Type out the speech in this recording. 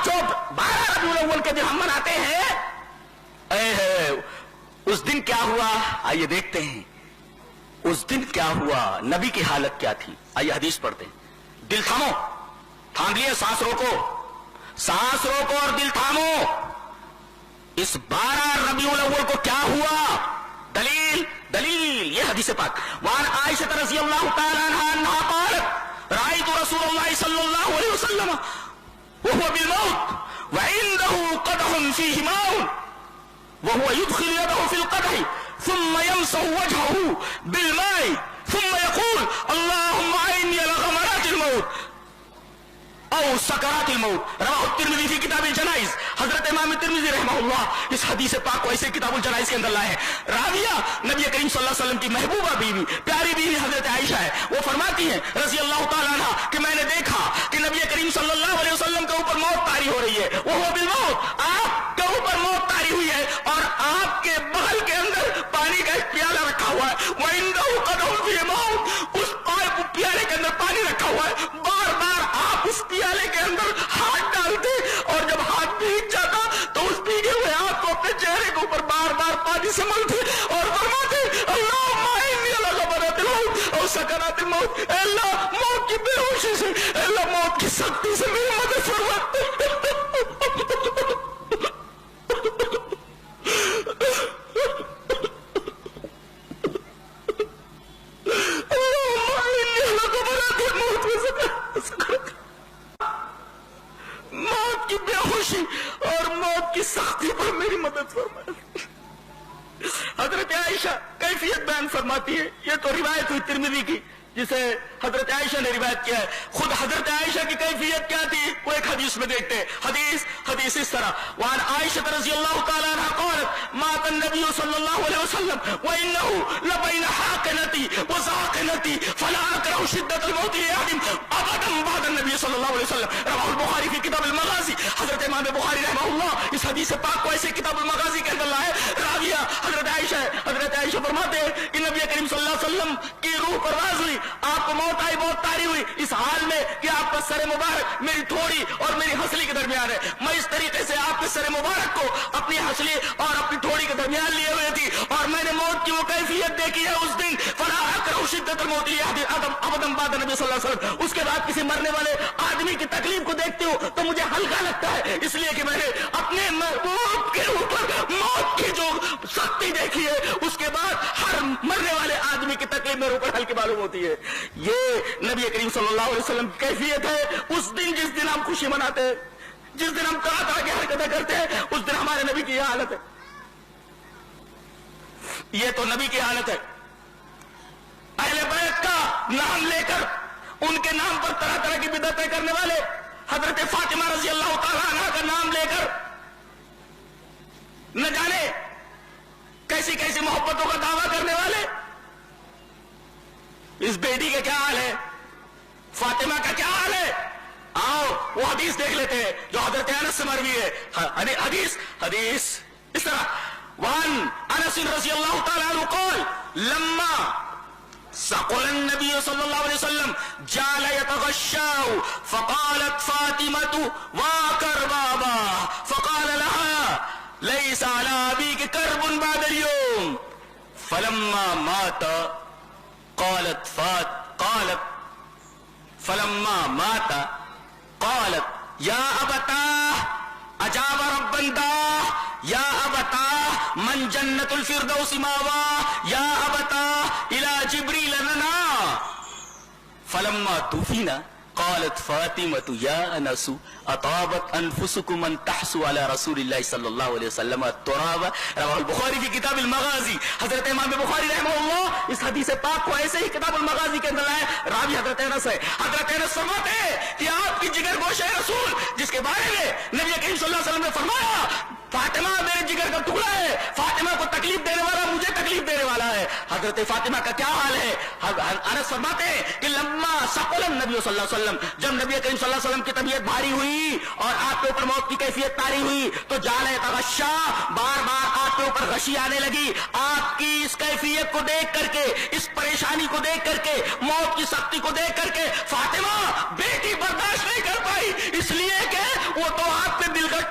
جو 12 ربیع الاول کے دن ہم مناتے ہیں، اس دن کیا ہوا؟ آئیے دیکھتے ہیں اس دن کیا ہوا، نبی کی حالت کیا تھی۔ آئیے حدیث پڑھتے ہیں۔ دل تھامو، تھام لیے، سانس روکو، سانس روکو اور دل تھامو۔ اس 12 ربیع الاول کو کیا ہوا؟ دلیل یہ حدیث پاک۔ وعن عائشہ رضی اللہ تعالی عنہا انہا قالت رأیت رسول اللہ صلی اللہ علیہ وسلم وهو بالموت وعنده قدح فيه ماء وهو يدخل يده في القدح ثم يمسح وجهه بالماء ثم يقول اللهم اعني على غمرات الموت او سکرات الموت۔ رواہ الترمذی فی کتاب الجنائز۔ حضرت امام ترمذی رحمہ اللہ اس حدیث پاک کو ایسے کتاب الجنائز کے اندر لائے ہیں۔ راویہ نبی کریم صلی اللہ علیہ وسلم کی محبوبہ بیوی، پیاری بیوی حضرت عائشہ ہے۔ وہ فرماتی ہیں رضی اللہ تعالیٰ عنہ کہ میں نے دیکھا کہ نبی کریم صلی اللہ علیہ وسلم کے اوپر موت طاری ہو رہی ہے، وہ بالموت، آپ کے اوپر موت طاری ہوئی ہے اور آپ کے بغل کے اندر پانی کا ایک پیالہ رکھا ہوا ہے، وعنده قدح فیہ ماء، اس پیالے کے اندر پانی رکھا ہوا ہے۔ بار بار آپ اس پیالے کے اندر ہاتھ ڈالتے اور جب ہاتھ بھیگ جاتا تو اس بھیگے ہوئے ہاتھ کو اپنے چہرے کے اوپر بار بار پانی سے ملتے اور فرماتے اللہم اعنی علی غمرات الموت اور سکرات الموت۔ اے اللہ موت کی بے ہوشی سے، اے اللہ موت کی سختی سے میری مدد فرما۔ موت کی بے ہوشی اور موت کی سختی پر میری مدد فرمائے۔ حضرت عائشہ کیفیت بیان فرماتی ہے، یہ تو روایت ہوئی ترمذی کی جسے حضرت عائشہ نے روایت کیا ہے۔ خود حضرت عائشہ کی کیفیت کیا تھی وہ ایک حدیث میں دیکھتے ہیں۔ حدیث اس طرح، وعن عائشہ رضی اللہ تعالی عنہ قالت مات النبی صلی اللہ علیہ وسلم وانه لبین حاقنتی وزاقنتی فلا اکره شدت الموت لاحد ابدا بعد النبی صلی اللہ علیہ وسلم۔ رواہ البخاری فی کتاب المغازی۔ حضرت امام بخاری رحمہ اللہ اس حدیث پاک کو ایسے کتاب المغازی کے اندر لائے۔ راویہ حضرت عائشہ ہے۔ حضرت عائشہ فرماتے ہیں کہ نبی کریم صلی اللہ علیہ وسلم کی روح پرواز ہوئی، آپ کو موت آئی، موت طاری ہوئی اس حال میں کہ آپ کا سر مبارک میری تھوڑی اور میری ہنسلی کے درمیان ہے۔ میں اس طریقے سے آپ کے سر مبارک کو اپنی ہنسلی اور اپنی تھوڑی کے درمیان لیے ہوئے تھی اور میں نے موت کی وہ کیفیت دیکھی ہے اس دن۔ فلا اکره شدت الموت ابدا بعد نبی صلی اللہ علیہ وسلم۔ اس کے بعد کسی مرنے والے آدمی کی تکلیف کو دیکھتی ہوں تو مجھے ہلکا لگتا ہے، اس لیے کہ میں نے اپنے محبوب کے اوپر موت کی جو سختی دیکھی ہے اس کے بعد ہر مرنے والے آدمی کی تکلیف میرے اوپر ہلکی معلوم ہوتی ہے۔ یہ نبی کریم صلی اللہ علیہ وسلم کی کیفیت ہے اس دن جس دن ہم خوشی مناتے ہیں، جس دن ہم طرح طرح کی حرکتیں کرتے ہیں، اس دن ہمارے نبی کی یہ حالت ہے۔ یہ تو نبی کی حالت ہے۔ اہل بیت کا نام لے کر ان کے نام پر طرح طرح کی بدعتیں کرنے والے، حضرت فاطمہ رضی اللہ تعالیٰ عنہ کا نام لے کر نہ جانے کیسی کیسی محبتوں کا دعویٰ کرنے والے، اس بیٹی کا کیا حال ہے، فاطمہ کا کیا حال ہے؟ آؤ وہ حدیث دیکھ لیتے ہیں جو حضرت انس سے مروی ہے۔ حدیث اس طرح، وعن انس رضی اللہ تعالی عنہ قال لما ثقل النبي صلى الله عليه وسلم جعل يتغشاه فقالت فاطمة وكربابا فقال لها ليس على أبيك كرب بعد اليوم فلما مات قالت فلما مات قالت يا أبتاه أجاب ربا داه يا أبتاه من جنة الفردوس مأواه يا أبتاه إلى جبريل لنا فلما توفينا قالت فاطمة يا أنس أطابت أنفسكم أن تحسوا على رسول الله صلى الله عليه وسلم التراب۔ رواہ البخاری کی کتاب المغازی۔ حضرت امام بخاری رحمہ اللہ اس حدیث پاک کو ایسے ہی کتاب المغازی کے اندر لائے۔ راوی حضرت انس ہے۔ حضرت انس فرماتے ہیں کہ آپ کی جگر گوش رسول جس کے بارے میں نبی کریم صلی اللہ علیہ وسلم نے فرمایا فاطمہ میرے جگر کا ٹکڑا ہے، فاطمہ کو تکلیف دینے والا مجھے تکلیف دینے والا ہے۔ حضرت فاطمہ کا کیا حال ہے؟ انس فرماتے ہیں کہ لما ثقل النبی صلی اللہ علیہ وسلم، جب نبی کریم صلی اللہ علیہ وسلم کی طبیعت بھاری ہوئی اور آپ کے اوپر موت کی کیفیت طاری ہوئی تو جعل یتغشا، بار بار آپ کے اوپر غشی آنے لگی۔ آپ کی اس کیفیت کو دیکھ کر کے، اس پریشانی کو دیکھ کر کے، موت کی سختی کو دیکھ کر کے فاطمہ بیٹی برداشت نہیں کر پائی، اس لیے کہ وہ تو آپ